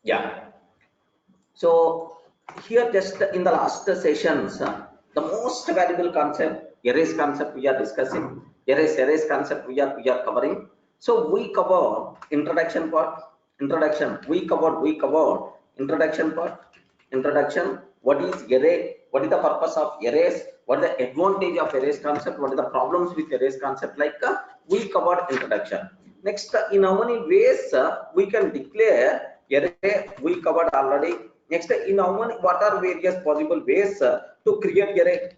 Yeah. So here, just in the last sessions, the most valuable concept, erase concept we are discussing, erase concept we are covering. So we cover introduction part, introduction. We covered introduction part, introduction. What is array? What is the purpose of erase? What is the advantage of erase concept? What are the problems with erase concept? Like we covered introduction. Next, in how many ways we can declare array? We covered already. Next, in how many, what are various possible ways to create array?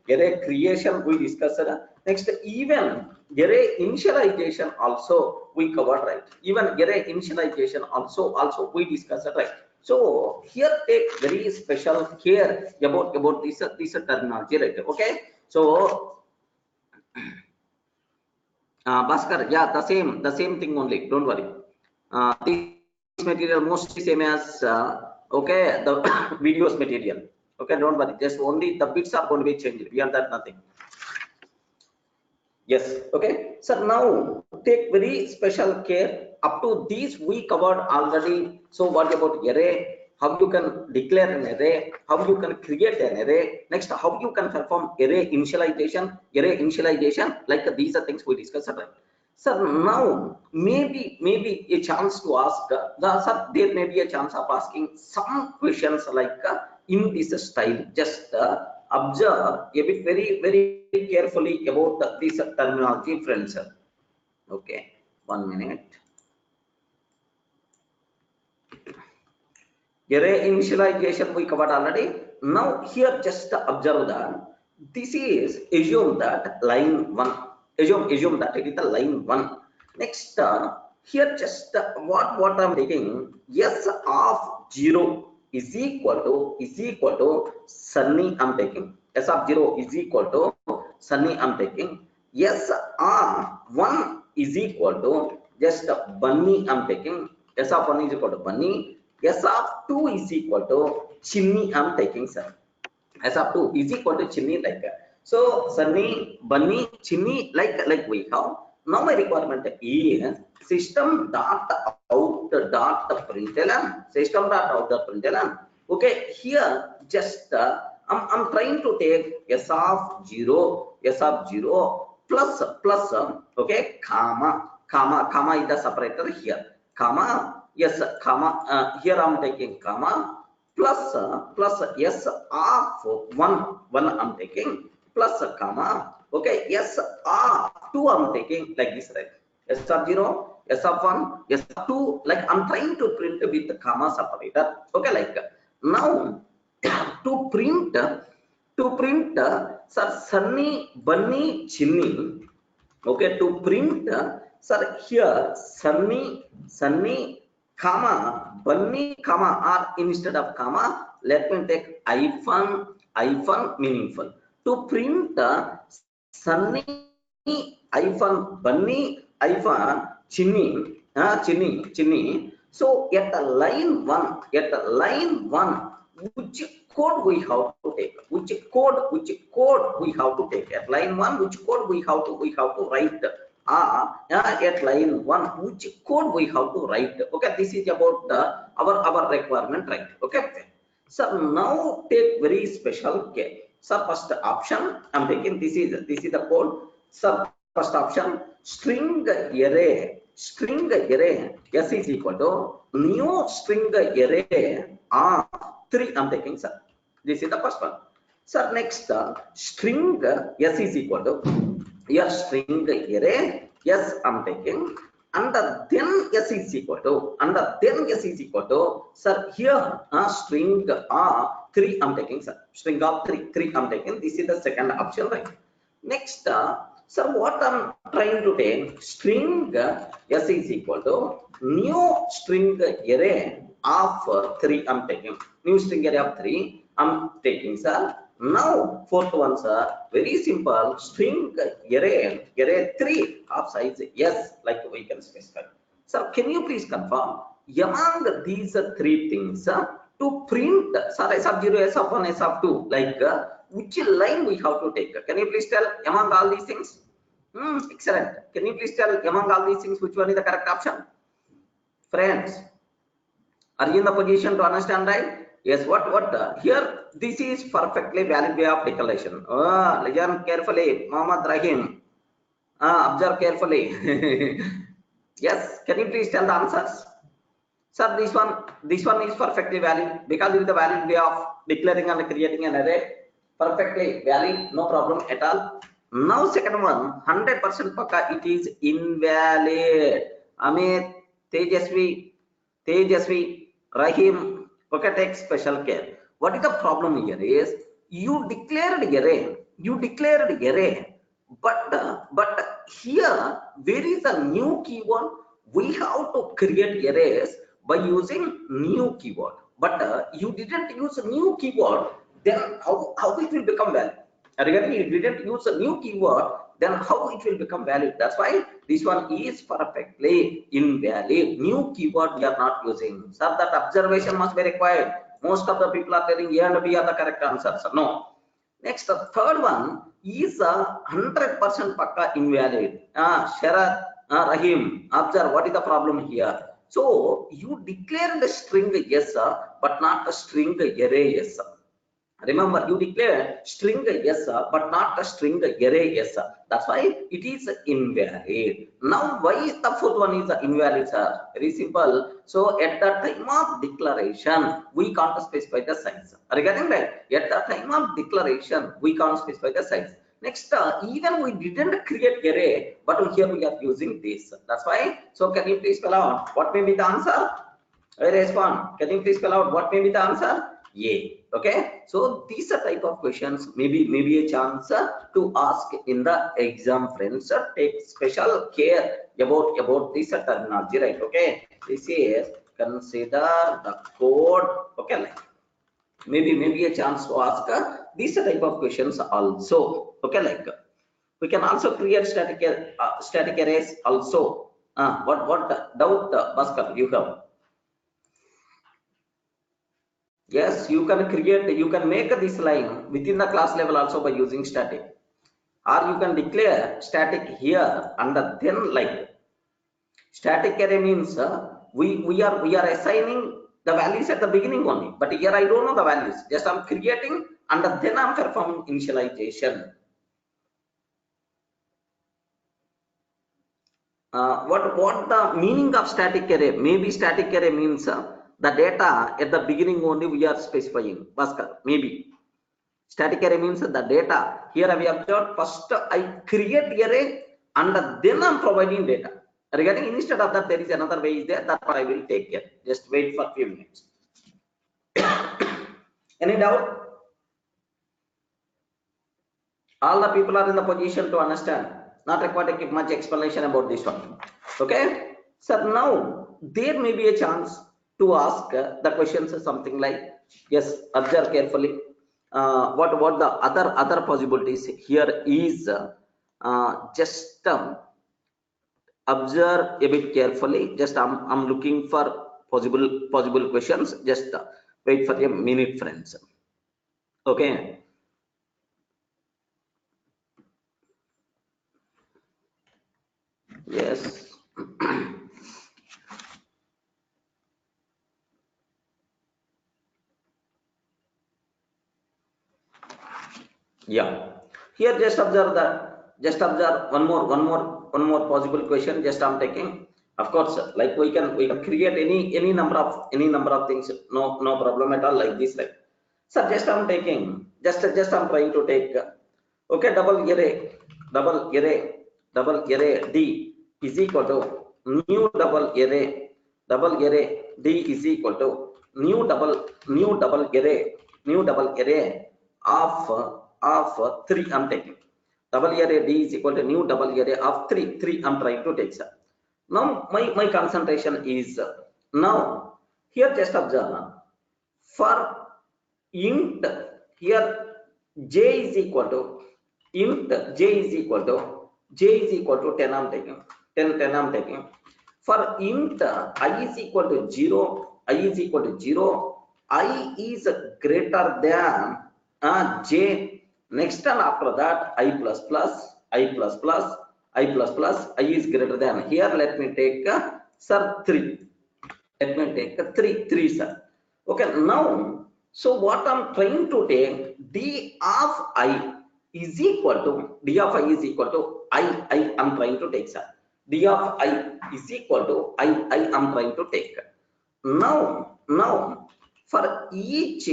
Array creation we discussed. Next, even array initialization also we covered, right? Even array initialization also we discussed, right? So here take very special care about this terminology, right? Okay. So Bhaskar, yeah, the same thing only. Don't worry. This material mostly same as okay, the videos material. Okay, don't worry. Just only the bits are going to be changed. Beyond that, nothing. Yes. Okay. So now take very special care. Up to these we covered already. So what about array? How you can declare an array? How you can create an array? Next, how you can perform array initialization? Like these are things we discussed, right? So now maybe a chance to ask. There may be a chance of asking some questions like in this style. Just observe a bit very carefully about this terminology, friends. Okay, 1 minute. Array initialization we covered already. Now here just observe that this is assume that line 1. Assume that it is the line 1. Next here just what I'm taking, s of 0 is equal to Sunny. I'm taking s of 0 is equal to Sunny. I'm taking s of 1 is equal to just Bunny. I'm taking s of 1 is equal to Bunny. S of 2 is equal to Chinni. I'm taking, sir. S of 2 is equal to Chinni, like so. Sunny, Bunny, Chinni, like we have. Now my requirement is system dot out dot println. System dot out dot println. Okay, here just I'm trying to take s of 0 plus okay, comma is the separator here, comma. Yes, comma. Here I'm taking comma plus s of 1 I'm taking plus comma. Okay, s of 2 I'm taking like this, right? S of 0, s of 1, s of 2. Like I'm trying to print with the comma separator. Okay, like now to print sir Sunny, Bunny, Chinni. Okay, to print sir here Sunny, comma, Bunny, comma, or instead of comma, let me take hyphen meaningful. To print Sunny, hyphen, Bunny, hyphen, Chinni. So at the line 1, which code we have to take? Which code we have to take? At line 1, which code we have to write? At line 1, which code we have to write? Okay, this is about our requirement, right? Okay. So now take very special care. So first option I'm taking, this is the code. So first option, string array s is equal to new string array 3 I'm taking, sir. This is the first one. Sir, next string s is equal to string array yes I'm taking, and then s is equal to sir here string 3 I'm taking, sir. String of 3 I'm taking. This is the second option, right? Next sir, what I'm trying to take, string s is equal to new string array of 3 I'm taking. New string array of 3 I'm taking, sir. Now fourth one, sir, very simple, string array 3 of size yes, like we can specify. Sir, can you please confirm among these three things to print, sir, s of 0, s of 1, s of 2, like which line we have to take? Can you please tell among all these things? Excellent. Can you please tell among all these things which one is the correct option, friends? Are you in the position to understand, right? Yes, here, this is perfectly valid way of declaration. Listen carefully, Muhammad Rahim. Observe carefully. Yes, can you please tell the answers? Sir, this one is perfectly valid because it is the valid way of declaring and creating an array. Perfectly valid, no problem at all. Now second one, 100% pakka, it is invalid. Amit, Tejasvi, Rahim, okay, take special care. What is the problem here is you declared array, but here there is a new keyword. We have to create arrays by using new keyword, but you didn't use a new keyword, then how it will become valid? Regarding you didn't use a new keyword, then how it will become valid? That's why this one is perfectly invalid. New keyword we are not using. Sir, that observation must be required. Most of the people are telling A and B are the correct answers. No. Next, the third one is 100% pakka invalid. Sharat, Rahim, observe what is the problem here. So you declared the string yes, but not the string array yes. Remember, you declared string yes, but not the string array yes. That's why it is invalid. Now, why the fourth one is invalid, sir? Very simple. So, at the time of declaration, we can't specify the size. Regarding that, at the time of declaration, we can't specify the size. Next, even we didn't create array, but here we are using this. That's why. So, can you please spell out what may be the answer? I respond. Can you please spell out what may be the answer? Yeah. Okay. So these are type of questions. Maybe a chance to ask in the exam, friends. Take special care about this terminology, right? Okay. This is consider the code. Okay. Like maybe a chance to ask these type of questions also. Okay. Like we can also create static arrays also. What doubt, Bhaskar, you have? Yes, you can make this line within the class level also by using static, or you can declare static here and then like static array means we are assigning the values at the beginning only, but here I don't know the values, just I'm creating and then I'm performing initialization. What the meaning of static array? Maybe static array means the data at the beginning only we are specifying. Bhaskar, maybe. Static array means the data. Here we observed first I create array and then I'm providing data. Regarding instead of that, there is another way is there. That what I will take care. Just wait for a few minutes. Any doubt? All the people are in the position to understand. Not required to give much explanation about this one. Okay. So now there may be a chance to ask the questions something like, yes, observe carefully. What the other possibilities here is just observe a bit carefully. Just I'm looking for possible questions. Just wait for a minute, friends. Okay. Yes. Yeah. Here just observe one more possible question. Just I'm taking. Of course, like we can create any number of things. No problem at all. Like this, like. So just I'm taking. Just I'm trying to take. Okay, double array D is equal to new double array D is equal to new double array of 3. I'm taking double array D is equal to new double array of 3. I'm trying to take, sir. Now my concentration is now here. Just observe for int here j is equal to int j is equal to 10. I'm taking 10. I'm taking for int I is equal to 0. I is greater than j. Next and after that I is greater than. Here let me take sir 3. Let me take 3, sir. Okay, now, so what I'm trying to take, d of I is equal to, I'm trying to take, sir. D of I is equal to I'm trying to take. Now, for each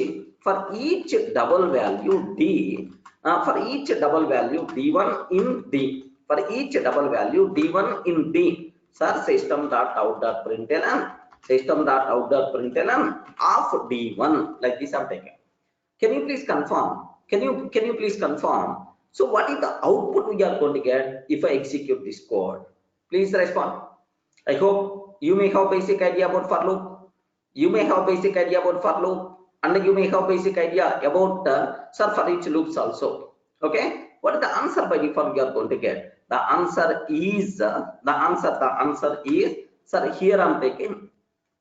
double value d, for each double value d1 in d, for each double value d1 in d, sir, system.out.println of d1, like this I'm taking. Can you please confirm? Can you please confirm? So what is the output we are going to get if I execute this code? Please respond. I hope you may have basic idea about for loop. You may have basic idea about for loop, and you may have basic idea about sir, for each loops also. Okay, what is the answer by default we are going to get? The answer is sir, here I'm taking,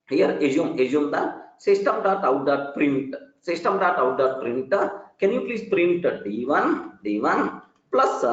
here assume the system.out.print, can you please print d1 plus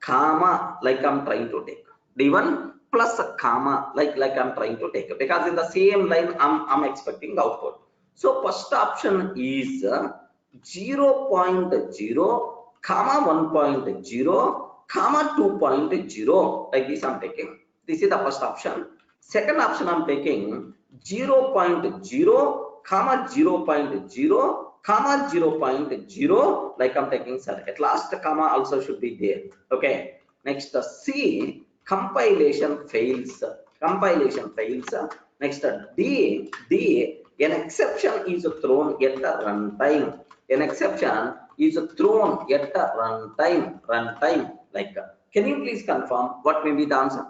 comma, like I'm trying to take d1 plus comma, like I'm trying to take, because in the same line I'm expecting output. So first option is 0.0 comma 1.0 comma 2.0, like this I'm taking. This is the first option. Second option I'm taking 0.0 comma 0.0 comma 0.0, like I'm taking, sir. At last comma also should be there. Okay, next C, compilation fails. Next D, an exception is thrown at the runtime. Like, can you please confirm what may be the answer?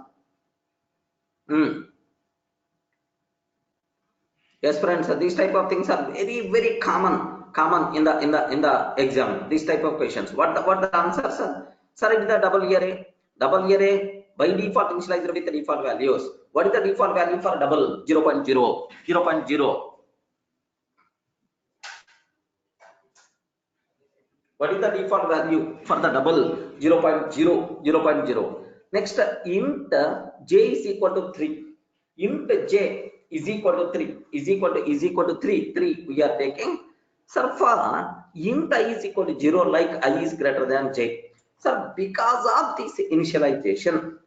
Yes, friends, these type of things are very common in the exam. These type of questions. What the answer, sir? Sir, it is the double array by default initialized with the default values. What is the default value for double? 0.0. What is the default value for the double? 0.0. Next, int j is equal to 3. Int j is equal to 3. We are taking, sir, for int I is equal to 0, like I is greater than j. Sir, because of this initialization,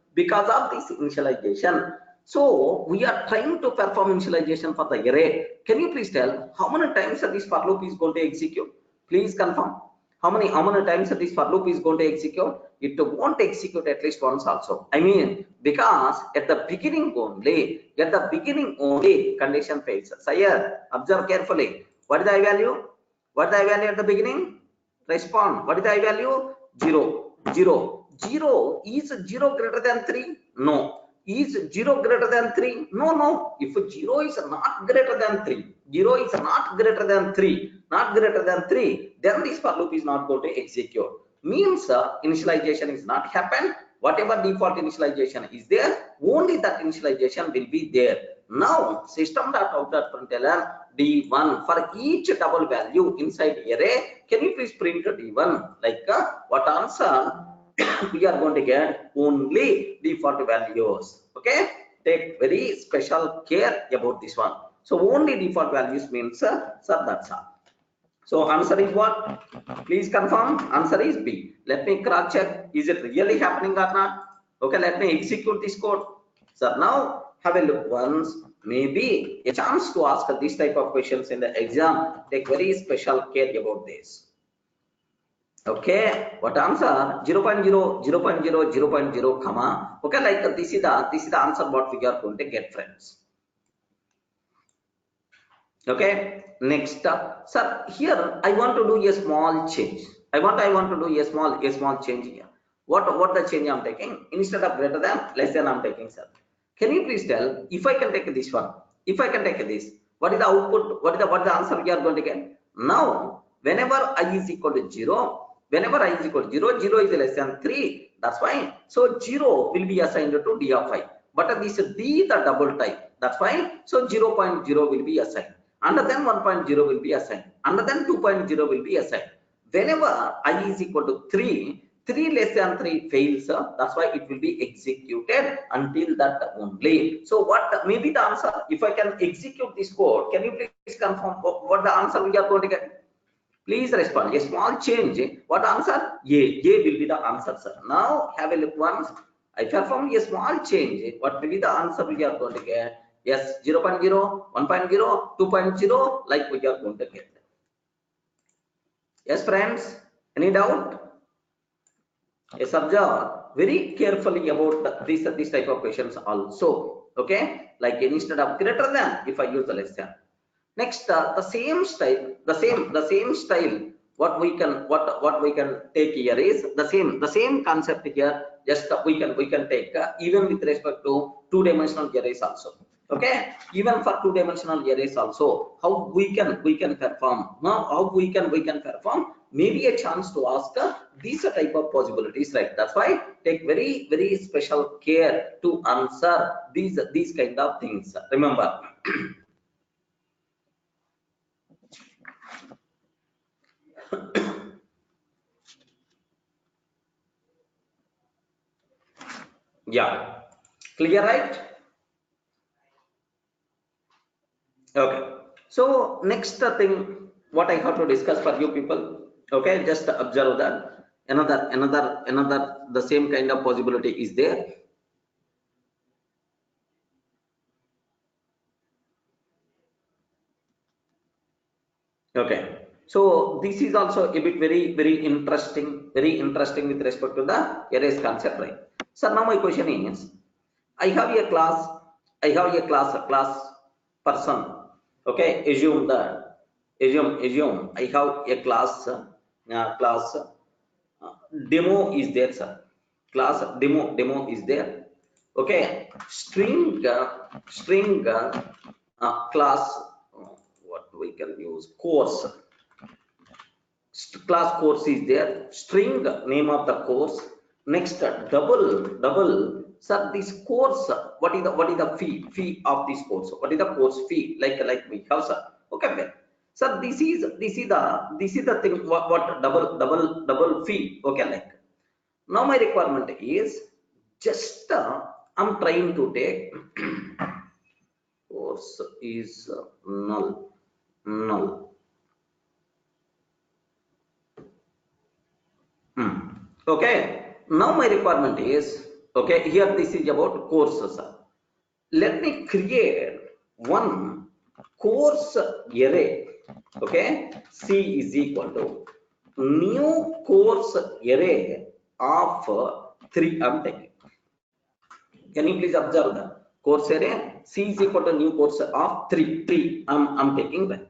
so we are trying to perform initialization for the array. Can you please tell how many times this for loop is going to execute? Please confirm. How many times this for loop is going to execute? It won't execute at least once also. I mean, because at the beginning only, condition fails. Sire, observe carefully. What is the I value? At the beginning? Respond. What is the I value? 0. 0 is 0 greater than 3? No. Is 0 greater than 3? No. If 0 is not greater than 3, then this for loop is not going to execute. Means initialization is not happened. Whatever default initialization is there, only that initialization will be there. Now system.out.println d1 for each double value inside array. Can you please print d1? Like what answer? We are going to get only default values. Okay, take very special care about this one. So only default values means sir, that's all. So answer is what? Please confirm. Answer is B. Let me cross check. Is it really happening or not? Okay, let me execute this code. So now have a look once. Maybe a chance to ask this type of questions in the exam. Take very special care about this. Okay, what answer? 0.0, comma. Okay, like this is the answer what we are going to get, friends. Okay, next, sir, here I want to do a small change. I want to do a small change here. What the change I'm taking? Instead of greater than, less than I'm taking, sir. Can you please tell if I can take this one? If I can take this, what is the output? What the answer we are going to get? Now, whenever I is equal to 0, 0 is less than 3. That's fine. So 0 will be assigned to d of I. But this d the double type. That's fine. So 0.0 will be assigned. And then 1.0 will be assigned. And then 2.0 will be assigned. Whenever I is equal to 3 3 less than 3 fails, that's why it will be executed until that only. So what may be the answer? If I can execute this code, can you please confirm what the answer we are going to get? Please respond. A small change. What answer? A will be the answer, sir. Now have a look once. I perform a small change. What will be the answer we are going to get? Yes, 0.0, 1.0, 2.0, like we are going to get. Yes, friends. Any doubt? Yes, observe very carefully about this type of questions also. Okay, like instead of greater than, if I use the less than. Next, the same style, the same style. What we can take here is the same concept here. Just we can take even with respect to two-dimensional arrays also. Okay, even for two-dimensional arrays also, how we can perform. Now, how we can perform? Maybe a chance to ask these type of possibilities, right? That's why take very special care to answer these kind of things. Remember. Yeah, clear, right? Okay, so next thing what I have to discuss for you people. Okay, just observe that another the same kind of possibility is there. Okay, so this is also a bit very interesting with respect to the arrays concept, right? So now my question is, I have a class person. Okay, assume I have a class demo is there, sir. Class demo is there. Okay, string class, what we can use, course. Class course is there. String name of the course. Next, double. Sir, this course, what is the fee of this course? What is the course fee? Like we have, sir. Okay, sir, this is the thing. What double fee? Okay, like now my requirement is just I'm trying to take course is null. Okay, now my requirement is, okay, here this is about courses. Let me create one course array. Okay, C is equal to new course array of 3. I'm taking. Can you please observe the course array? C is equal to new course of 3. I'm taking that.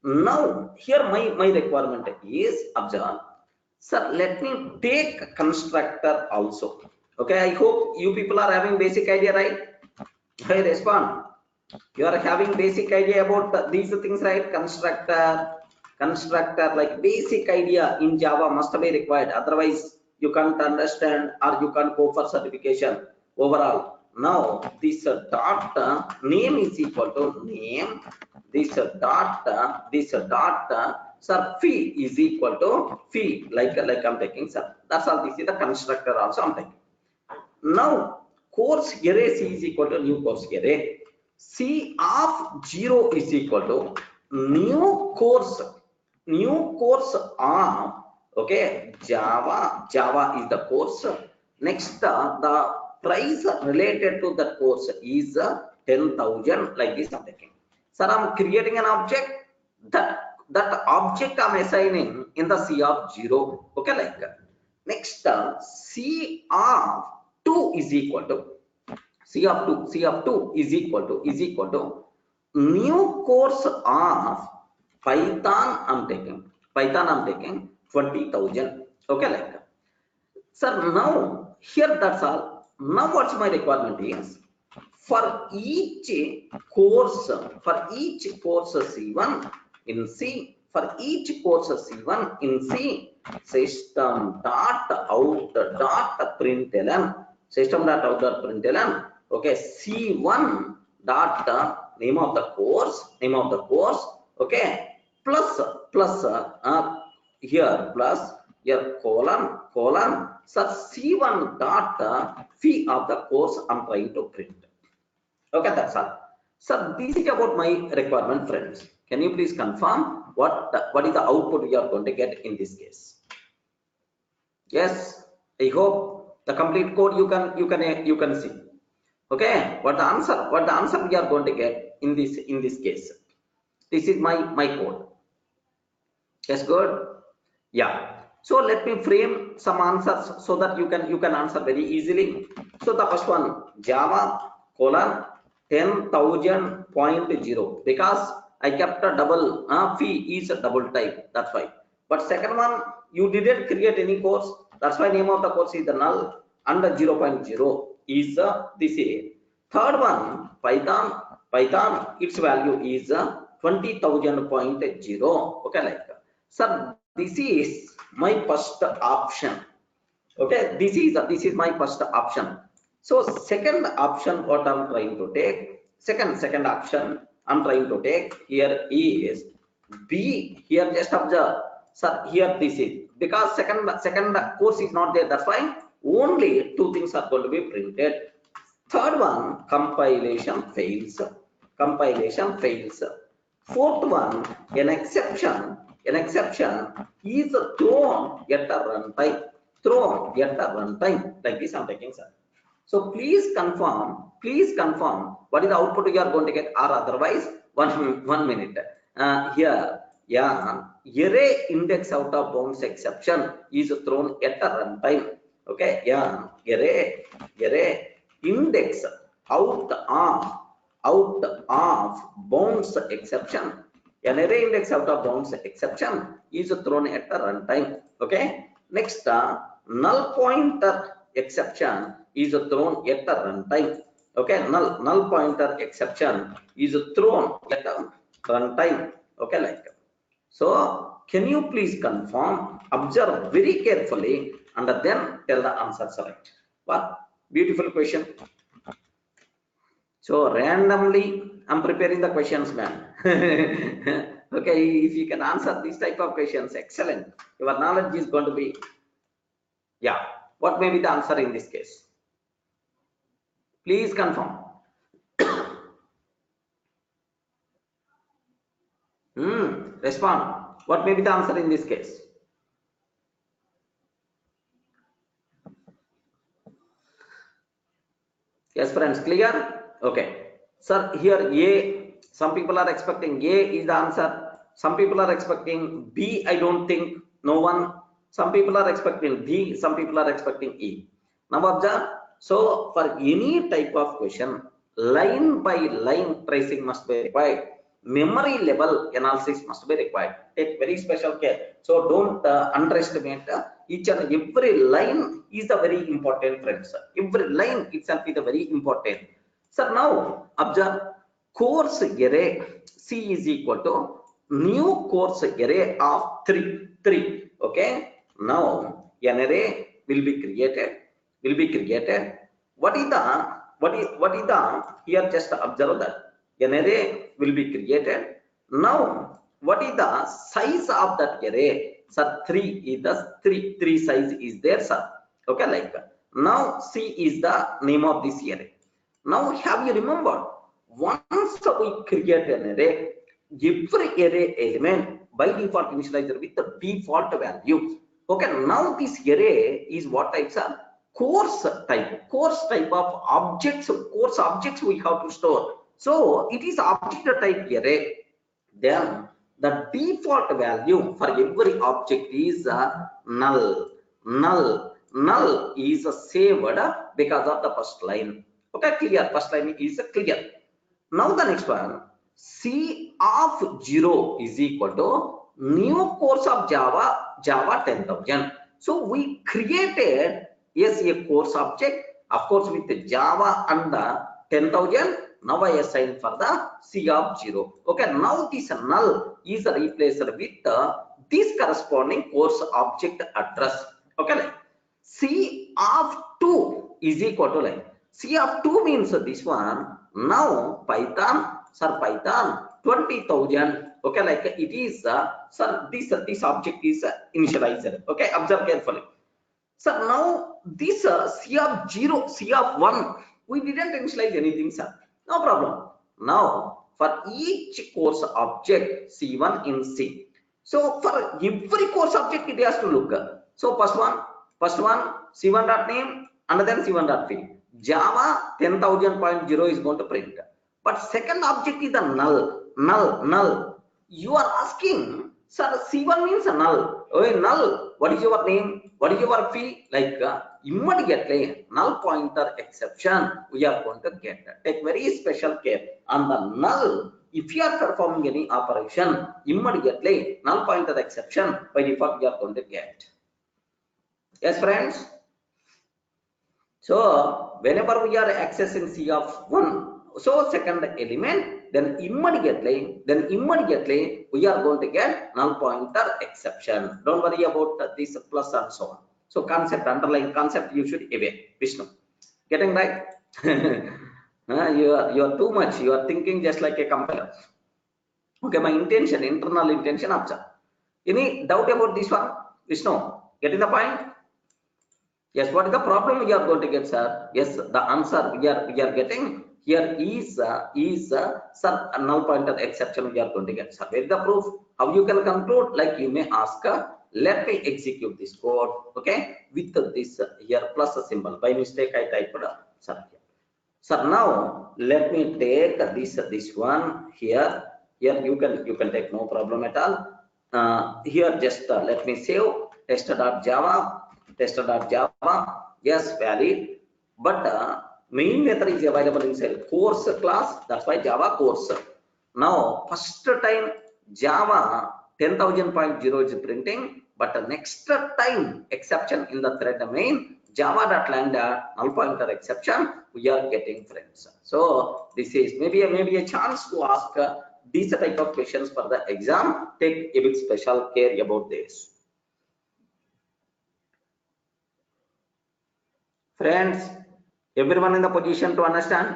Now here my requirement is, observe. Sir, let me take constructor also. Okay, I hope you people are having basic idea, right? I respond. You are having basic idea about these things, right? Constructor, like basic idea in Java must be required. Otherwise, you can't understand or you can't go for certification overall. Now, this dot name is equal to name. This dot sir, fee is equal to fee, like I'm taking, sir. That's all. This is the constructor also I'm taking. Now, course array C is equal to new course array. C of 0 is equal to new course of, okay, Java is the course. Next, the price related to the course is 10,000, like this I'm taking. Sir, I'm creating an object. That object I'm assigning in the C of 0. Okay, like that. Next, C of 2 is equal to C of 2 is equal to new course of Python. I'm taking 20,000. Okay, like that. Sir, now here that's all. Now what's my requirement is, for each course C1 in C, for each course C1 in C, system dot out dot println, okay, C1 dot name of the course, okay, plus here plus Here colon sir C1 dot fee of the course I'm trying to print. Okay, that's all. So this is about my requirement, friends. Can you please confirm what is the output we are going to get in this case? Yes, I hope the complete code you can see. Okay, what the answer we are going to get in this case. This is my code. Yes, good. Yeah. So let me frame some answers so that you can answer very easily. So the first one, Java colon 10,000.0, because I kept a double fee is a double type. That's why. But second one, you didn't create any course. That's why name of the course is the null, and the 0.0 is this is. Third one, Python its value is 20,000.0. Okay, like. So this is my first option. Okay, this is my first option. So second option, what I'm trying to take, second option I'm trying to take here is B. Here just observe, sir. Here this is because second course is not there. That's why only two things are going to be printed. Third one, compilation fails. Fourth one, an exception is thrown at a runtime. Like this I'm taking, sir. So please confirm what is the output you are going to get, or otherwise 1 minute. Here, yeah, array index out of bounds exception is thrown at a runtime. Okay, yeah, array index out of bounds exception. An array index out of bounds exception is thrown at a runtime. Okay. Next, null pointer exception is thrown at a runtime. Okay, null pointer exception is thrown at a runtime. Okay, like. So, can you please confirm? Observe very carefully and then tell the answers right. What beautiful question. So randomly, I'm preparing the questions, man. Okay, if you can answer this type of questions, excellent. Your knowledge is going to be, yeah. What may be the answer in this case? Please confirm. Respond. What may be the answer in this case? Yes, friends, clear? Okay. Sir, here A, some people are expecting A is the answer. Some people are expecting B, I don't think, no one. Some people are expecting D, some people are expecting E. Now observe, so for any type of question, line by line tracing must be required. Memory level analysis must be required. Take very special care. So don't underestimate each and every line is a very important, friends. Every line itself is a very important. So now observe, course array C is equal to new course array of 3. Okay. Now an array will be created. What is the here? Just observe that an array will be created. Now what is the size of that array? Sir, 3 is the 3 size is there, sir. Okay, like now C is the name of this array. Now have you remembered, once we create an array, every array element by default initializer with the default value. Okay, now this array is what types are course type of objects. Course objects we have to store. So it is object type array. Then the default value for every object is null. Null is saved because of the first line. Okay, clear. First line is clear. Now the next one, C of 0 is equal to new course of Java 10,000. So we created a course object, of course, with the Java and the 10,000. Now I assign for the C of 0. Okay, now this null is replaced with this corresponding course object address. Okay, like C of 2 is equal to like C of 2 means this one. Now Python 20,000 Okay, like it is sir, this object is initialized. Okay, observe carefully. So now this C of 0, C of 1, we didn't initialize anything, sir. No problem. Now for each course object C1 in C. So for every course object it has to look. So first one C1 dot name and then C1 dot field. Java 10,000.0 is going to print. But second object is the null. You are asking, sir, C1 means a null. Oh, null. What is your name? What is your fee? Like immediately null pointer exception we are going to get. Take very special care on the null. If you are performing any operation, immediately null pointer exception by default you are going to get. Yes, friends. So whenever we are accessing C of 1, so second element, then immediately we are going to get null pointer exception. Don't worry about this plus and so on. So concept, underlying concept you should aware. Vishnu, getting right? You are too much. You are thinking just like a compiler. Okay, my intention, internal intention, observe. Any doubt about this one, Vishnu? Getting the point? Yes, what is the problem we are going to get, sir? Yes, the answer we are getting here is sir, null pointer exception we are going to get. Sir, where is the proof? How you can conclude? Like you may ask, let me execute this code, okay, with this here plus a symbol. By mistake, I typed sir here. Sir, now let me take this one here. Here you can take no problem at all. Here just let me save tester.java. Yes, valid, but main method is available inside course class. That's why Java course. Now first time Java 10,000.0 is printing, but the next time exception in the thread main java.lang null pointer exception we are getting, friends. So this is maybe a chance to ask these type of questions for the exam. Take a bit special care about this. Friends, everyone in the position to understand?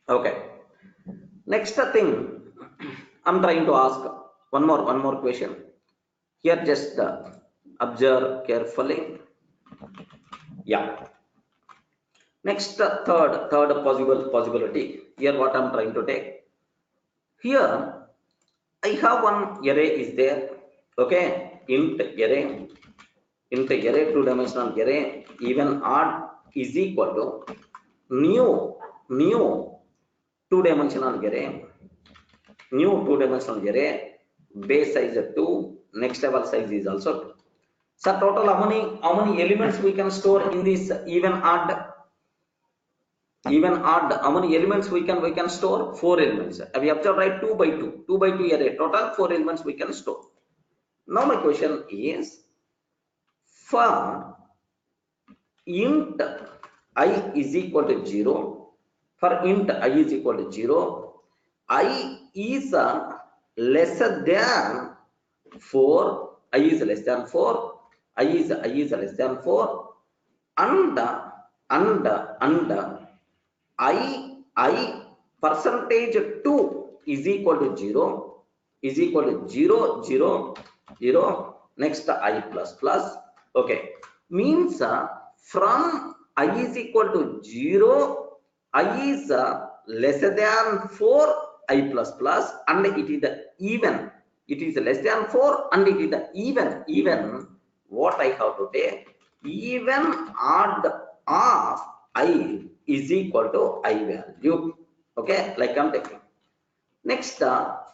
Okay. Next thing, I'm trying to ask one more question. Here, just observe carefully. Yeah. Next, third possibility. Here, what I'm trying to take. Here, I have one array is there. Okay, int array, two-dimensional array, even odd is equal to new two-dimensional array, base size 2, next level size is also 2. So total how many elements we can store in this even odd? How many elements we can store? 4 elements. We observe, right? 2 by 2 array, total 4 elements we can store. Now my question is, for int I is equal to 0, for int I is equal to 0, I is lesser than 4, I is less than 4, I is less than 4, and I percentage 2 is equal to 0, is equal to 0, 0, 0, next I plus plus. Okay, means from I is equal to 0, I is lesser than 4, I plus plus, and it is the even. It is less than 4 and it is the even. What I have to take? Even odd of I is equal to I value. Okay, like I'm taking. Next,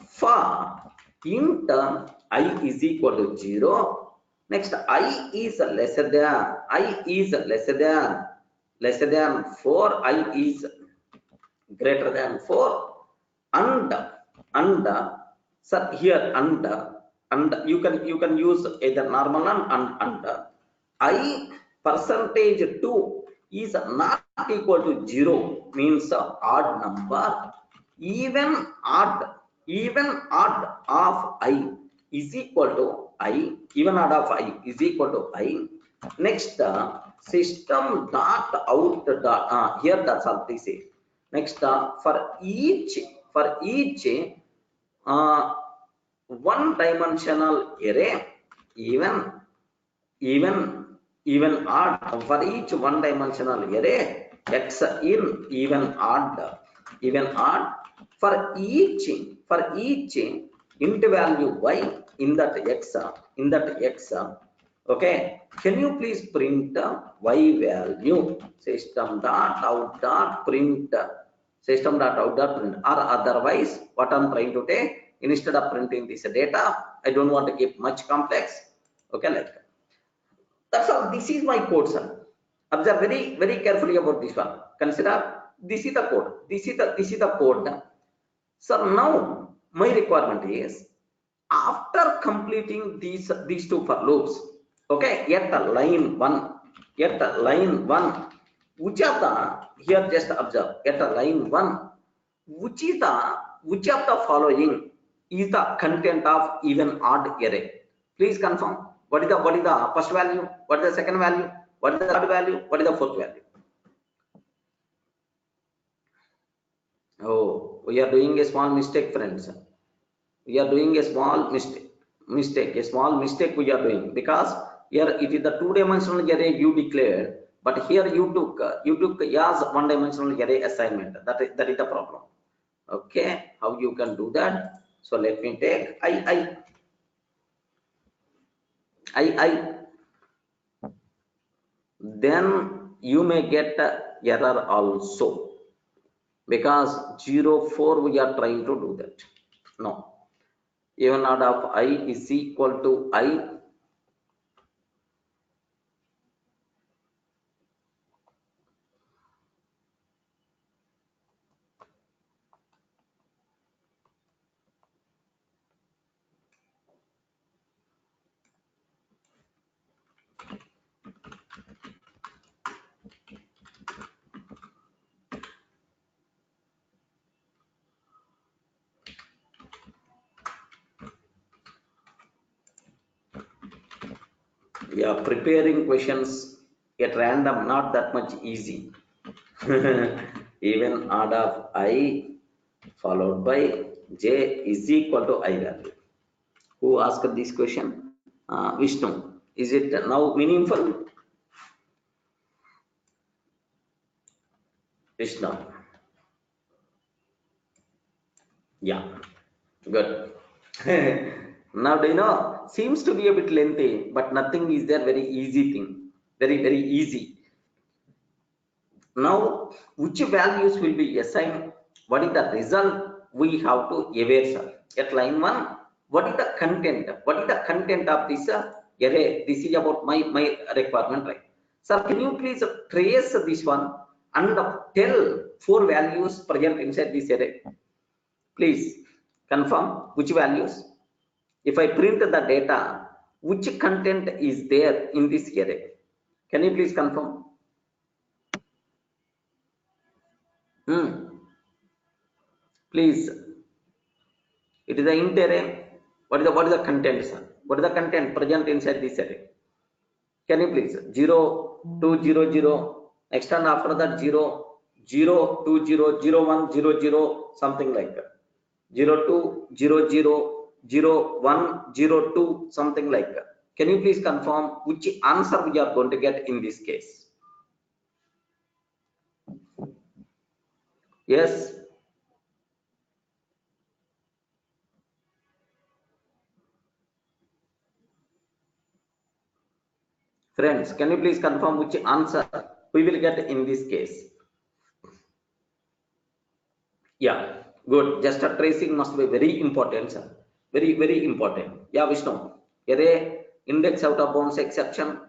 for int I is equal to 0. Next, I is lesser than 4. I is greater than 4. And sir, here and you can use either normal and I percentage 2 is not equal to 0, means odd number. Even odd of I is equal to I, even odd of I is equal to I, Next, system dot out dot, here that's all this is. Next, for each uh, one dimensional array, even even even odd, for each one dimensional array, x in even odd, for each int value y in that x, okay, can you please print y value, system dot out dot print, or otherwise what I'm trying to take, instead of printing this data, I don't want to keep much complex, okay, like that. That's all. This is my code, sir. Observe very carefully about this one. Consider this is the code. This is the code. So now my requirement is, after completing these two for loops, okay, at the line one, which of the, here just observe, at the line one, which of the following is the content of even odd array? Please confirm. What is the first value? What is the second value? What is the third value? What is the fourth value? Oh, we are doing a small mistake, friends. We are doing a small mistake we are doing, because here it is the two-dimensional array you declared, but here you took as one-dimensional array assignment. That is the problem. Okay, how you can do that? So let me take I, then you may get error also, because 0 4 we are trying to do that. No, even out of I is equal to I. Yeah, preparing questions at random, not that much easy. Even odd of I followed by j is equal to I value. Who asked this question? Vishnu. Is it now meaningful? Vishnu. Yeah, good. Now, do you know, seems to be a bit lengthy, but nothing is there, very easy thing. Very easy. Now, which values will be assigned? What is the result we have to evaluate, sir? At line 1, what is the content? What is the content of this array? This is about my requirement, right? Sir, can you please trace this one and tell 4 values present inside this array? Please confirm which values. If I print the data, which content is there in this array? Can you please confirm? Please. It is the int array. What is the content, sir? What is the content present inside this array? Can you please? 0 2 0 0. Next and after that 0 0 2 0 0 1 0 0, something like that. 0 2 0 0 0 1 0 2, something like that. Can you please confirm which answer we are going to get in this case? Yes. Friends, can you please confirm which answer we will get in this case? Yeah, good. Just a tracing must be very important, sir. Very important. Yeah, Vishnu. Array index out of bounds exception.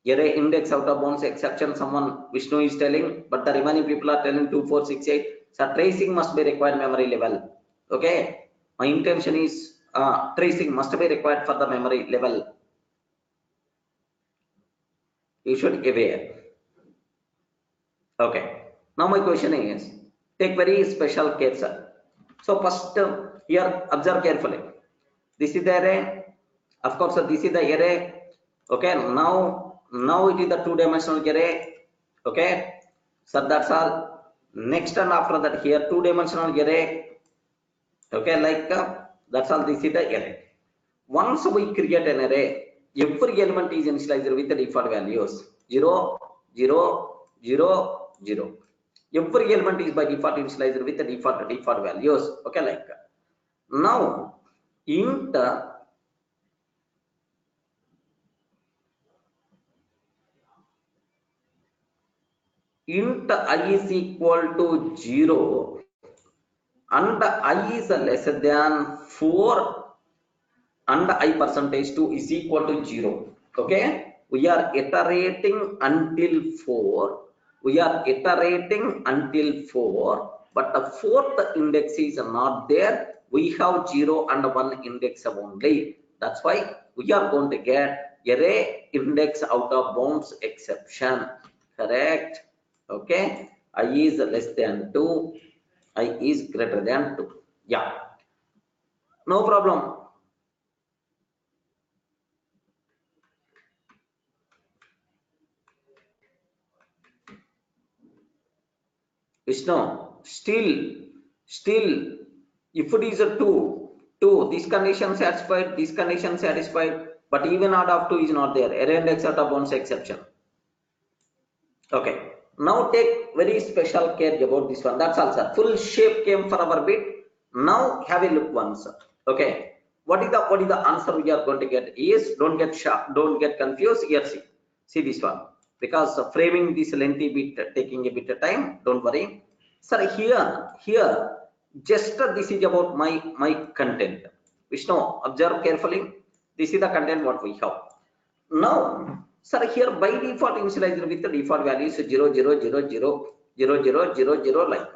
Array index out of bounds exception. Someone Vishnu is telling, but the remaining people are telling 2 4 6 8. So tracing must be required memory level. Okay. My intention is tracing must be required for the memory level. You should be aware. Okay. Now my question is, take very special care, sir. So first, here observe carefully. This is the array. Of course, this is the array. Okay, now it is the two-dimensional array. Okay, so that's all. Next and after that here two-dimensional array. Okay, like that's all. This is the array. Once we create an array, every element is initialized with the default values 0, 0, 0, 0. Every element is by default initialized with the default values. Okay, like now int I is equal to 0 and I is less than 4 and I percentage 2 is equal to 0. Okay, we are iterating until 4. We are iterating until 4, but the fourth index is not there. We have 0 and 1 index only. That's why we are going to get array index out of bounds exception. Correct? Okay, I is less than 2, I is greater than 2. Yeah, no problem. Vishnu, still, if it is a 2, this condition satisfied, but even out of 2 is not there. Array index out of bounds exception. Okay, now take very special care about this one. That's all, sir. Full shape came for our bit. Now have a look once. Okay, what is the answer we are going to get? Is don't get sharp, don't get confused. Here, see this one, because framing this lengthy bit taking a bit of time. Don't worry, sir. Here, just this is about my content. Vishnu, observe carefully. This is the content what we have. Now, sir, here by default initialized with the default values 0, 0, 0, 0, 0, 0, 0, 0, like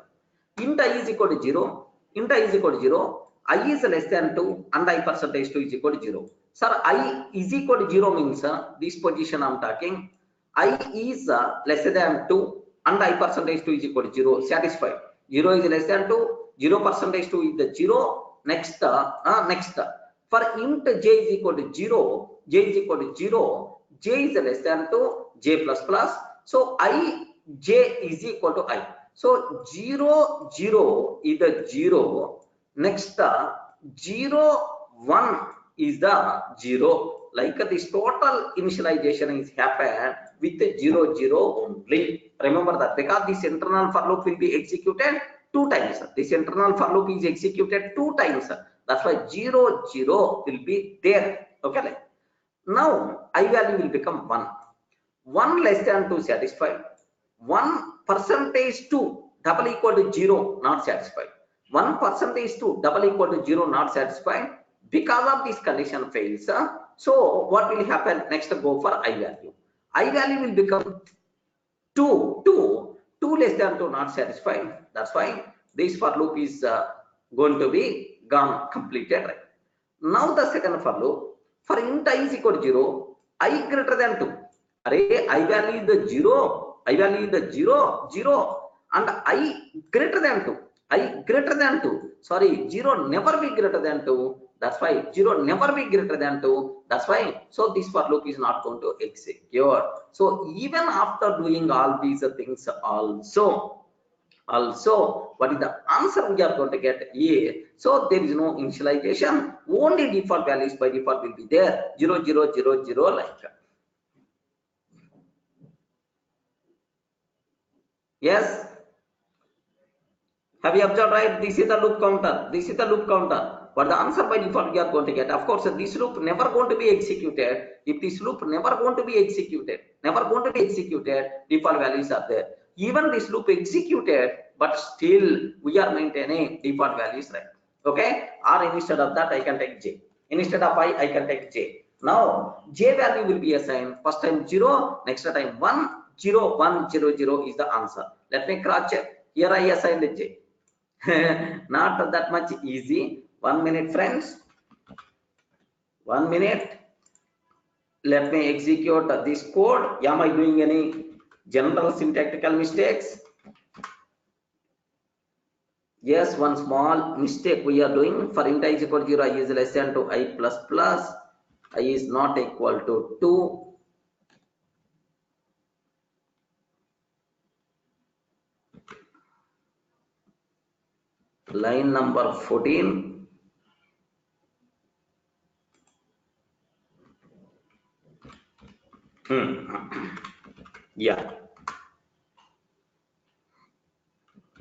int I is equal to 0, int I is equal to 0, I is less than 2 and I percentage 2 is equal to 0. Sir, I is equal to 0 means this position I'm talking, I is less than 2 and I percentage 2 is equal to 0, satisfied. 0 is less than 2, 0 percentage 2 is the 0, next, for int j is equal to 0, j is equal to 0, j is less than 2, j plus plus, so I, j is equal to I. So 0, 0 is the 0, next 0, 1 is the 0, like this total initialization is happened with 0, 0 only. Remember that, because this internal for loop will be executed 2 times. This internal for loop is executed 2 times. That's why 0, 0 will be there. Okay. Now I value will become 1. 1 less than 2 satisfied. 1 percentage 2 double equal to 0 not satisfied. 1 percentage 2 double equal to 0 not satisfied. Because of this condition fails. So what will happen next? Go for I value. I value will become 2 less than 2 not satisfied. That's why this for loop is going to be gone completed. Right? Now the second for loop, for int I is equal to 0, I greater than 2. Array I value is the 0, I value is the 0, 0, and I greater than 2. I greater than 2. Sorry, 0 never be greater than 2. That's why 0 never be greater than 2. That's why, so this for loop is not going to execute. So even after doing all these things also, what is the answer we are going to get? A. So there is no initialization, only default values by default will be there, 0, 0, 0, 0, like that. Yes, have you observed, right? This is the loop counter, this is the loop counter, but the answer by default we are going to get. Of course, this loop never going to be executed. If this loop never going to be executed, default values are there. Even this loop executed, but still we are maintaining default values, right? Okay, or instead of that I can take j, instead of I can take j. Now j value will be assigned, first time 0, next time 1, 0, 1, 0, 0 is the answer. Let me cross check. Here I assigned j. Not that much easy. 1 minute, friends, 1 minute. Let me execute this code. Am I doing any general syntactical mistakes? Yes, one small mistake we are doing. For int I is equal to 0, I is less than 2, I plus plus. I is not equal to 2. Line number 14. Yeah,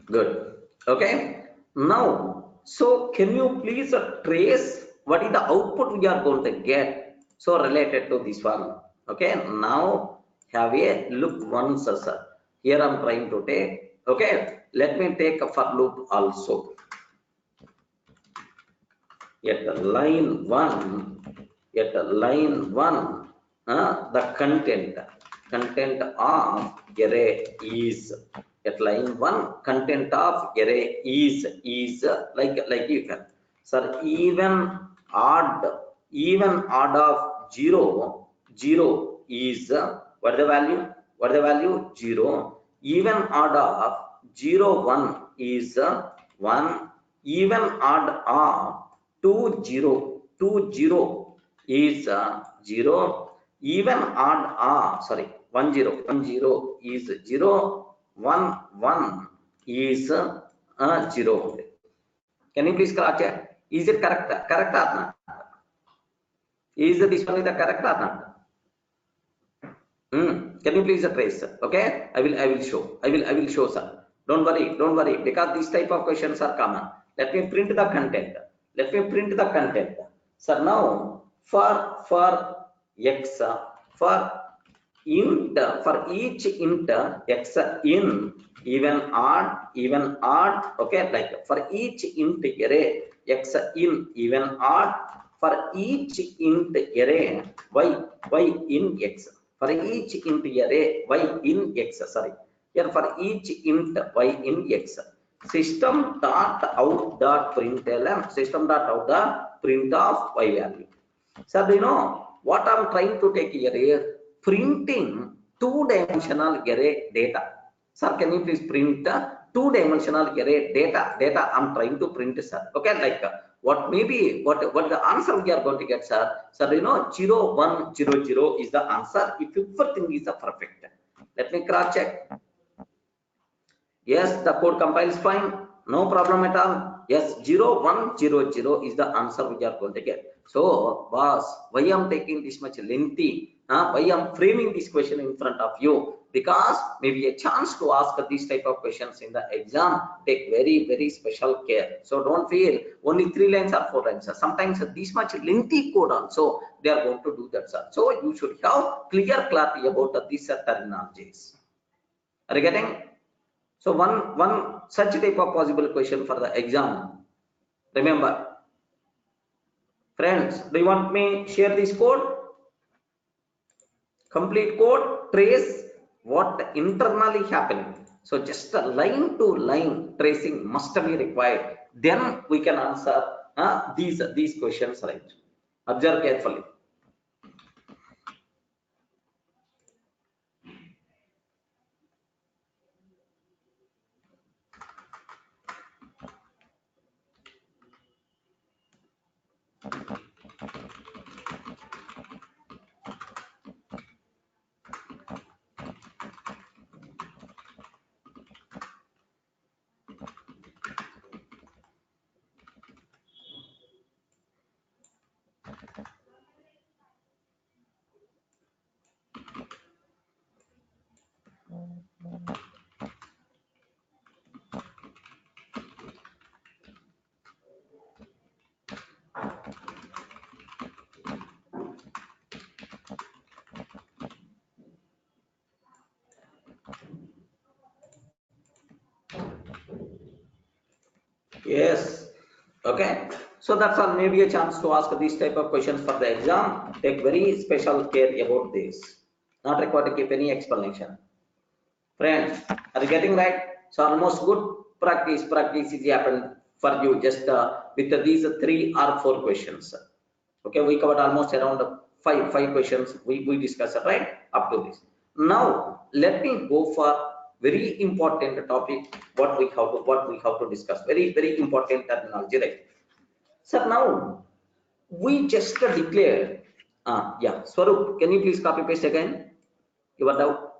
good. Okay. Now, so can you please trace what is the output we are going to get? So related to this one. Okay. Now have a look once, sir. Here I'm trying to take. Okay. Let me take a for loop also. At line 1, the content of array is, at line 1 content of array is like you can, sir, even odd of 0 is what the value 0, even odd of 0 1 is 1, even odd of 2 0 is 0, even odd 1 0 is 0, 1 1 is 0. Can you please correct it? Is it correct or not? Is this one the correct or not? Can you please trace? Okay, I will show. I will show, sir. Don't worry, because these type of questions are common. Let me print the content. So now for x, for int, for each int x in even odd, okay, like for each int array x in even odd, for each int array y in x, for each int array y in x, here for each int y in x, system dot out dot println print of y value. So do you know what I'm trying to take here is printing two-dimensional array data. Sir, can you please print the two-dimensional array data I'm trying to print, sir. Okay, like what maybe what the answer we are going to get, sir. Sir, you know 0 1 0 0 is the answer if everything is perfect. Let me cross check. Yes, the code compiles fine, no problem at all. Yes, 0 1 0 0 is the answer we are going to get. So boss, why I'm taking this much lengthy, why I'm framing this question in front of you? Because maybe a chance to ask these type of questions in the exam, take very special care. So don't feel only 3 lines or 4 lines. Sometimes this much lengthy code also they are going to do that, sir. So you should have clear clarity about these terminologies. Are you getting? So one such type of possible question for the exam. Remember, friends, do you want me share this code? Complete code, trace what internally happening. So just a line to line tracing must be required. Then we can answer these questions, right? Observe carefully. Yes. Okay. So that's all. Maybe a chance to ask these type of questions for the exam. Take very special care about this. Not required to keep any explanation. Friends, are you getting right? So almost good practice is happened for you just with these 3 or 4 questions. Okay, we covered almost around five questions we discussed, right, up to this. Now let me go for very important topic, what we have to discuss. Very important terminology, right? So now we just declared Yeah, Swarup, can you please copy paste again your doubt?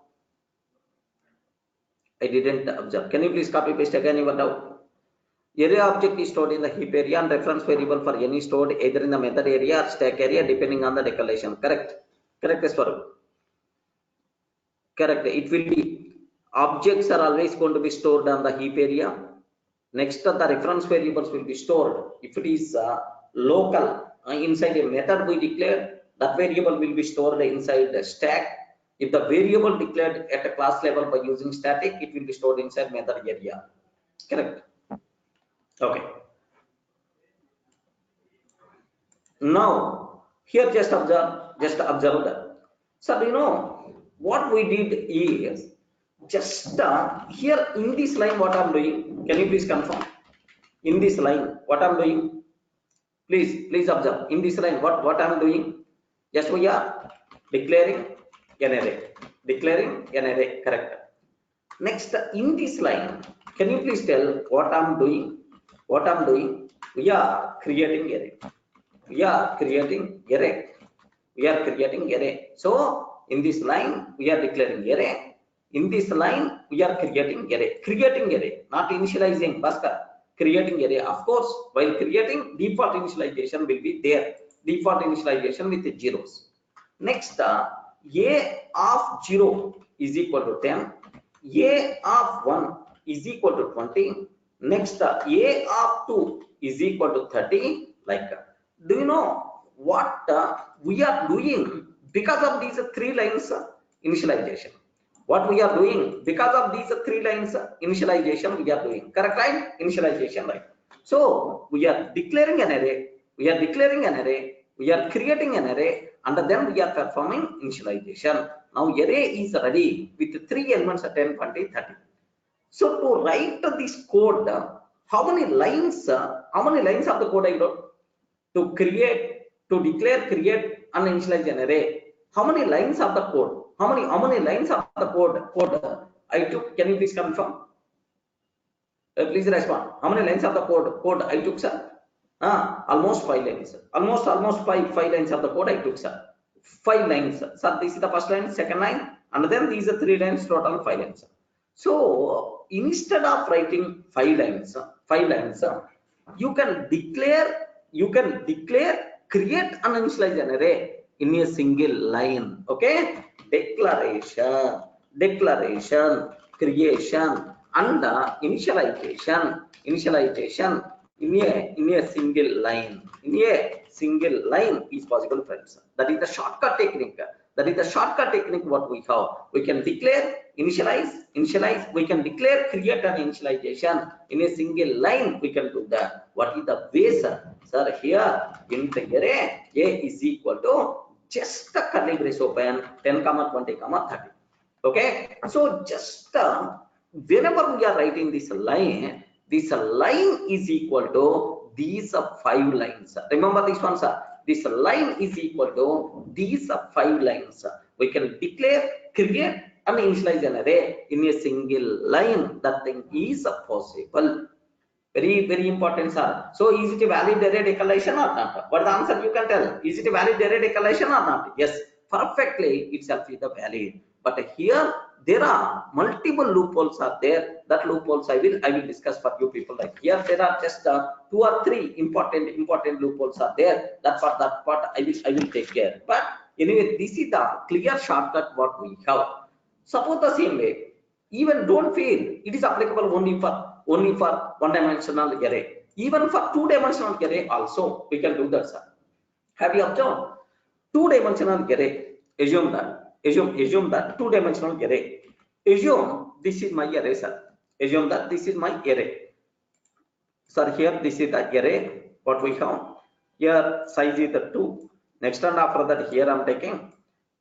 I didn't observe. Can you please copy paste again your doubt? Array object is stored in the heap area and reference variable for any stored either in the method area or stack area depending on the declaration. Correct? Correct, Swarup. Correct. It will be objects are always going to be stored on the heap area. Next, the reference variables will be stored. If it is local, inside a method we declare, that variable will be stored inside the stack. If the variable declared at a class level by using static, it will be stored inside method area. Correct. Okay. Now, here just observe that. So, you know, what we did is just here in this line, what I'm doing, can you please confirm? In this line, what I'm doing? Please observe. In this line, what I'm doing? Just we are declaring an array. Declaring an array, correct. Next, in this line, can you please tell what I'm doing? What I'm doing? We are creating array. We are creating array. We are creating array. So in this line, we are declaring array. In this line, we are creating array. Creating array, not initializing. Bhaskar, creating array. Of course, while creating, default initialization will be there. Default initialization with the zeros. Next, a of 0 is equal to 10. A of 1 is equal to 20. Next, a of 2 is equal to 30. Like that. Do you know what we are doing because of these three lines initialization? What we are doing because of these three lines initialization we are doing. Correct, right? Initialization, right? So we are declaring an array. We are declaring an array. We are creating an array, and then we are performing initialization. Now array is ready with three elements 10, 20, 30. So to write this code, how many lines of the code I wrote? To create, to declare, create, and initialize an array. How many lines of the code? How many lines of the code I took? Can you please confirm? Please respond. How many lines of the code I took, sir? Almost 5 lines. Almost five lines of the code I took, sir. 5 lines. Sir, this is the first line, second line, and then these are 3 lines, total 5 lines. So instead of writing 5 lines, you can declare, create and initialize an array in a single line. Okay, declaration, creation, and initialization in a single line. In a single line is possible, friends. That is the shortcut technique. What we have, we can declare, initialize, we can declare, create, and initialization in a single line. We can do that. What is the way, sir? Sir, here in the array, a is equal to just the curly brace open 10, 20, 30. Okay, so just whenever we are writing this line is equal to these 5 lines. Remember this one, sir. This line is equal to these 5 lines. We can declare, create, and initialize an array in a single line. That thing is possible. Very important, sir. So is it a valid array declaration or not? What the answer you can tell? Is it a valid array declaration or not? Yes, perfectly itself is the valid. But here there are multiple loopholes are there. That loopholes I will discuss for you people. Like here there are just 2 or 3 important loopholes are there. That part I will take care. But anyway, this is the clear shortcut what we have. Suppose the same way. Even don't feel it is applicable only for one-dimensional array. Even for 2-dimensional array also we can do that, sir. Have you observed? 2-dimensional array. Assume that 2-dimensional array. Assume this is my array, sir. Assume that this is my array. Sir, here this is the array. What we have here, size is the 2. Next, and after that here I'm taking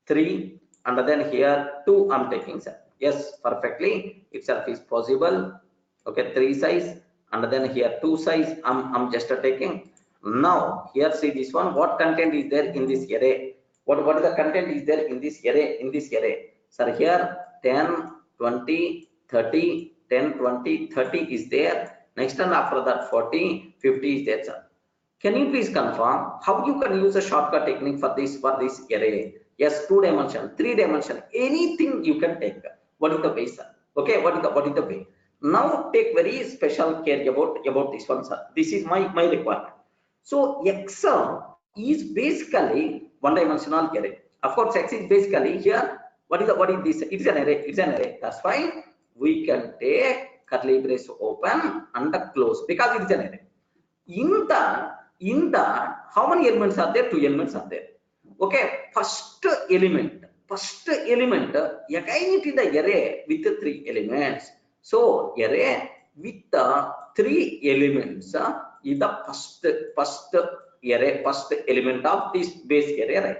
3, and then here 2 I'm taking, sir. Yes, perfectly itself is possible. Okay, 3 size, and then here 2 size I'm just taking. Now here see this one, what content is there in this array? What is the content is there in this array? Sir, here 10, 20, 30, 10, 20, 30 is there. Next, and after that 40, 50 is there, sir. Can you please confirm how you can use a shortcut technique for this array? Yes, 2 dimension, 3 dimension, anything you can take. What is the way, sir? Okay, what is the way? Now take very special care about this one, sir. This is my requirement. So X is basically one dimensional array. Of course, X is basically here. What is this? It's an array. It's an array. That's why we can take curly brace open and close because it is an array. In that, how many elements are there? 2 elements are there. Okay, first element, again it is the array with the 3 elements. So array with the 3 elements is the first array, first element of this base array, right?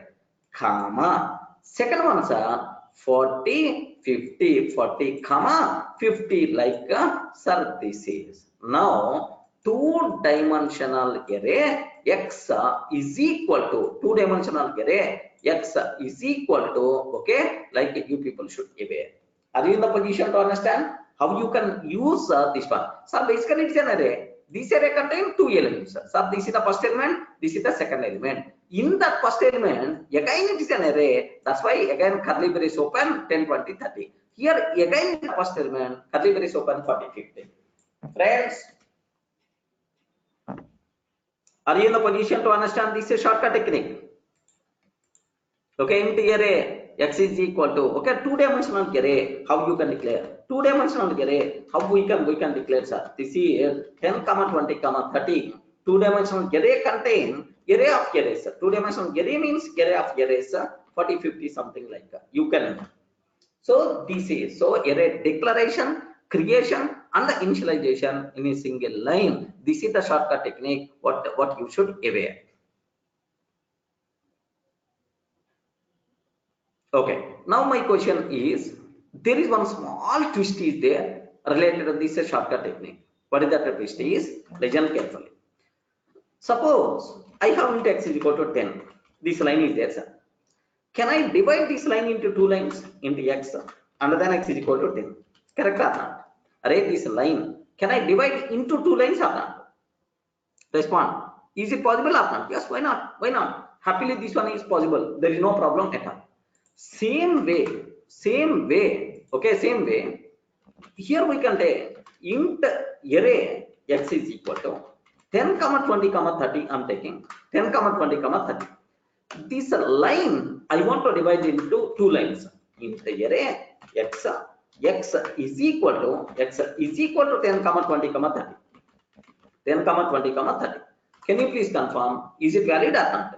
Comma. Second one, sir, 40, 50, 40, comma 50, like sir, this is now 2-dimensional array. X is equal to 2-dimensional array. X is equal to, okay, like you people should be aware. Are you in the position to understand how you can use this one? So basically it's an array. This array contains 2 elements. So this is the first element, this is the second element. In that first element, again it is an array. That's why again curly brace open 10, 20, 30. Here again the first element, curly brace open 40, 50. Friends, are you in the position to understand this is shortcut technique? Okay, in the array, X is equal to, okay, 2-dimensional array, how you can declare? 2-dimensional array, how we can declare, sir? This is 10, 20, 30. 2-dimensional array contain array of arrays. 2-dimensional array means array of arrays, 40, 50, something like that. You can. So this is, so array declaration, creation and the initialization in a single line. This is the shortcut technique what you should aware. Okay, now my question is, there is one small twist is there related to this shortcut technique. What is that twist is? Listen carefully. Suppose I have int x is equal to 10. This line is there, sir. Can I divide this line into 2 lines into x and then x is equal to 10? Correct or not? Array this line. Can I divide into 2 lines or not? Respond. Is it possible or not? Yes, why not? Why not? Happily this one is possible. There is no problem at all. Same way, okay, same way. Here we can take int array x is equal to 10, 20, 30. I'm taking 10, 20, 30. This line I want to divide into 2 lines. Int array x is equal to 10, 20, 30. 10, 20, 30. Can you please confirm? Is it valid or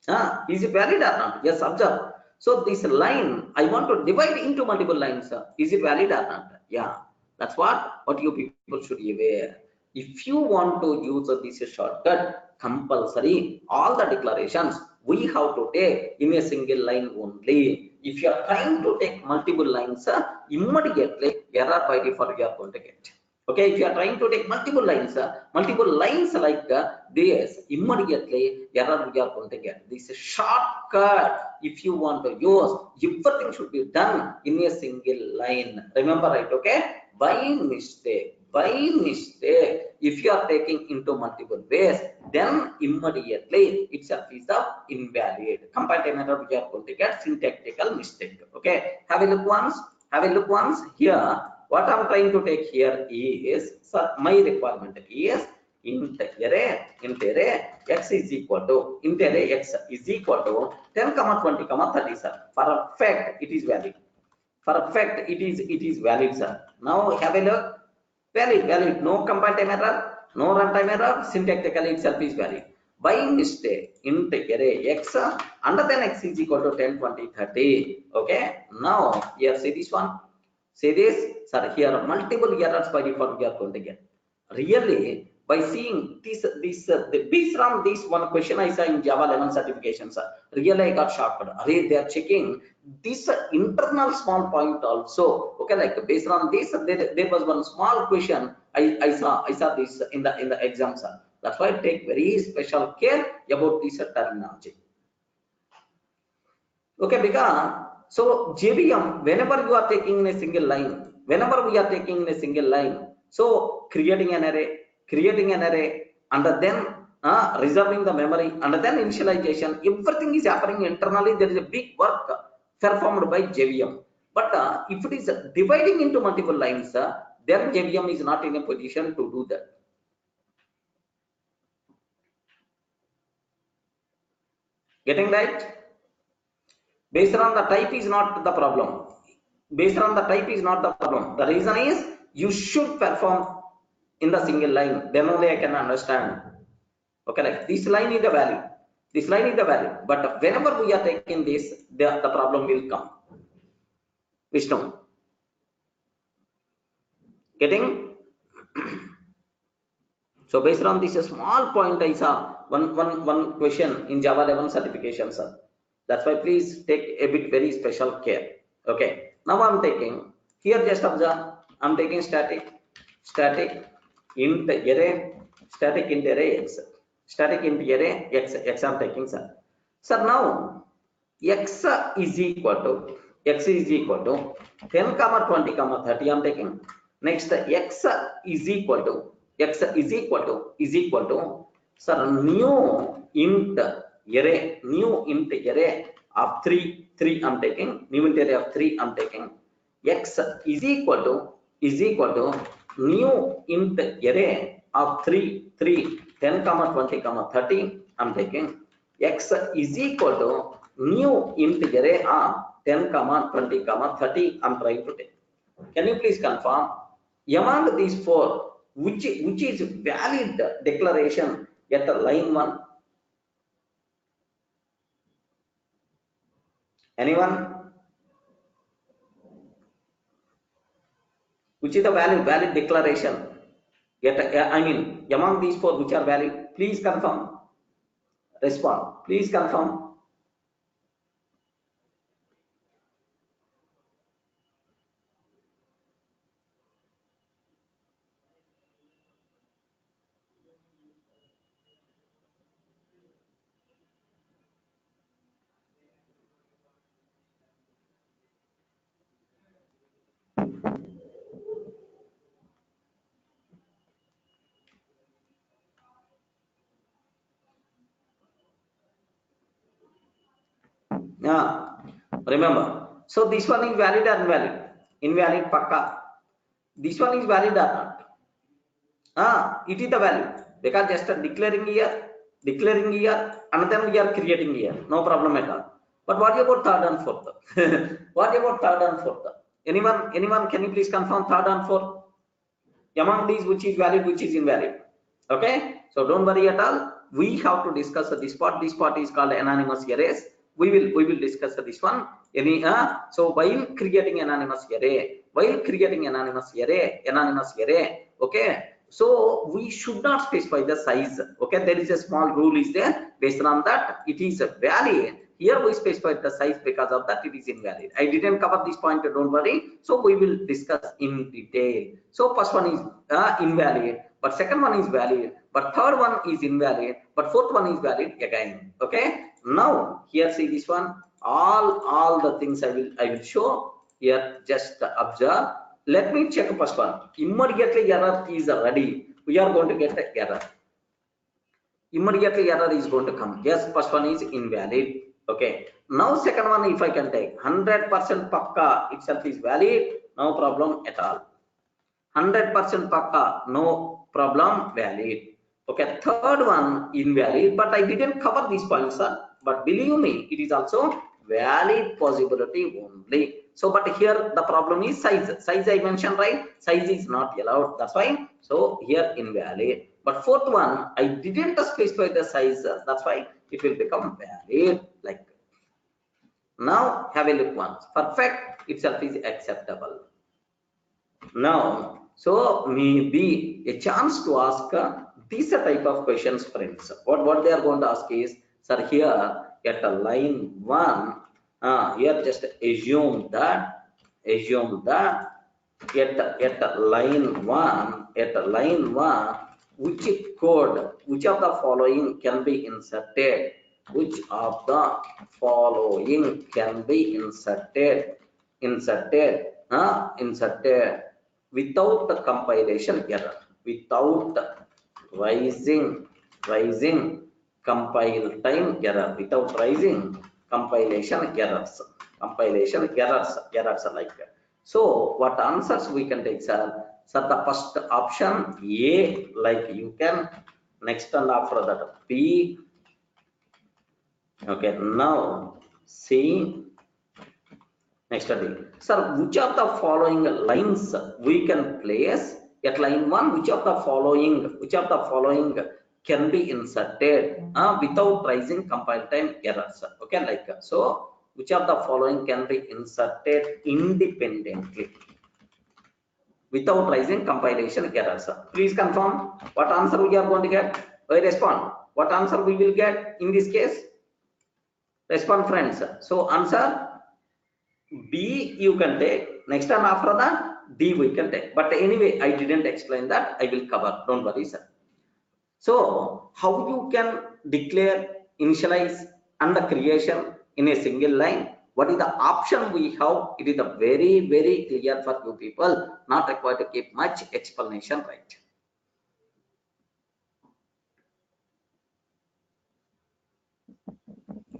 not? Is it valid or not? Yes, observe. So this line I want to divide into multiple lines. Is it valid or not? Yeah, that's what you people should be aware. If you want to use this shortcut, compulsory all the declarations we have to take in a single line only. If you are trying to take multiple lines, immediately error by default you are going to get. Okay, if you are trying to take multiple lines like this, immediately error we are going to get. This is shortcut. If you want to use, everything should be done in a single line. Remember, right? Okay, by mistake, if you are taking into multiple ways, then immediately itself is invalid. Compile error we are going to get, syntactical mistake. Okay, have a look once here. What I'm trying to take here is, sir, my requirement is int array x is equal to 10, 20, 30, sir. For a fact it is valid. For a fact it is valid, sir. Now have a look. Valid. No compile time error, no runtime error. Syntactically itself is valid. By mistake, int array x and then x is equal to 10, 20, 30. Okay. Now here see this one. Say this, sir, here multiple errors by default we are going to get. Really, by seeing based on this one question I saw in Java 11 certification, sir, really I got shocked. Array, they are checking this internal small point also. Okay, like based on this, there was one small question I saw this in the exam, sir. That's why I take very special care about this terminology. Okay, because so JVM, whenever you are taking in a single line, so creating an array, and then reserving the memory, and then initialization. Everything is happening internally. There is a big work performed by JVM. But if it is dividing into multiple lines, then JVM is not in a position to do that. Getting right? Based on the type is not the problem. Based on the type is not the problem. The reason is you should perform in the single line. Then only I can understand. Okay, like this line is the value. This line is the value. But whenever we are taking this, the problem will come. Vishnu. Getting? So based on this small point, I saw one question in Java 11 certification, sir. That's why please take a bit very special care. Okay. Now I'm taking here, just observe. I'm taking static int array, static int array x, static int array x I'm taking, sir. So now x is equal to 10, 20, 30 I'm taking. Next x is equal to sir new int array of 3 I'm taking, new int array of 3 I'm taking. X is equal to new int array of 3 10, 20, 30 I'm taking. X is equal to new int array of 10, 20, 30 I'm trying to take. Can you please confirm among these four which is valid declaration at the line 1? Anyone? Which is the valid declaration? I mean, among these four, which are valid? Please confirm. Respond. Please confirm. Remember, so this one is valid or invalid? Invalid, pakka. This one is valid or not? It is the value because just declaring here, and then we are creating here. No problem at all. But what about third and fourth? What about third and fourth? Anyone? Can you please confirm third and fourth? Among these, which is valid, which is invalid? Okay. So don't worry at all. We have to discuss this part. This part is called anonymous arrays. We will discuss this one. So while creating anonymous array, okay. So we should not specify the size. Okay, there is a small rule is there. Based on that, it is valid. Here we specified the size, because of that it is invalid. I didn't cover this point, don't worry. So we will discuss in detail. So first one is invalid, but second one is valid, but third one is invalid, but fourth one is valid again. Okay. Now here see this one. All the things I will show here. Just observe. Let me check first one. Immediately error is ready. We are going to get the error. Immediately error is going to come. Yes, first one is invalid. Okay. Now second one, if I can take 100% pakka itself is valid, no problem at all. 100% pakka, no problem, valid. Okay. Third one invalid, but I didn't cover these points, sir. But believe me, it is also valid possibility only. So, but here the problem is size. Size I mentioned, right? Size is not allowed. That's why. So here invalid. But fourth one, I didn't specify the size. That's why it will become valid. Like now, have a look once. Perfect itself is acceptable. Now, so maybe a chance to ask these type of questions, friends. What they are going to ask is, sir, here at a line 1, here just assume that at line 1, which code, which of the following can be inserted? Which of the following can be inserted without the compilation error, without raising rising compile time error, without rising compilation errors, errors are like that. So what answers we can take, sir? So the first option A, like you can, next and after that B. Okay, now C, next D. Sir, which of the following lines we can place at line 1? Which of the following can be inserted without rising compile time errors? Okay, like so. Which of the following can be inserted independently without rising compilation errors? Please confirm what answer we are going to get. Respond. What answer we will get in this case? Respond, friends. So answer B you can take. Next and after that D we can take. But anyway, I didn't explain that. I will cover. Don't worry, sir. So how you can declare, initialize, and the creation in a single line? What is the option we have? It is a very clear for you people. Not required to keep much explanation, right?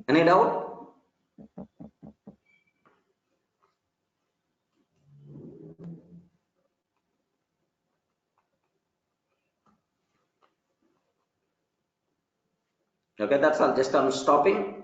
Any doubt? Okay, that's all. Just I'm stopping.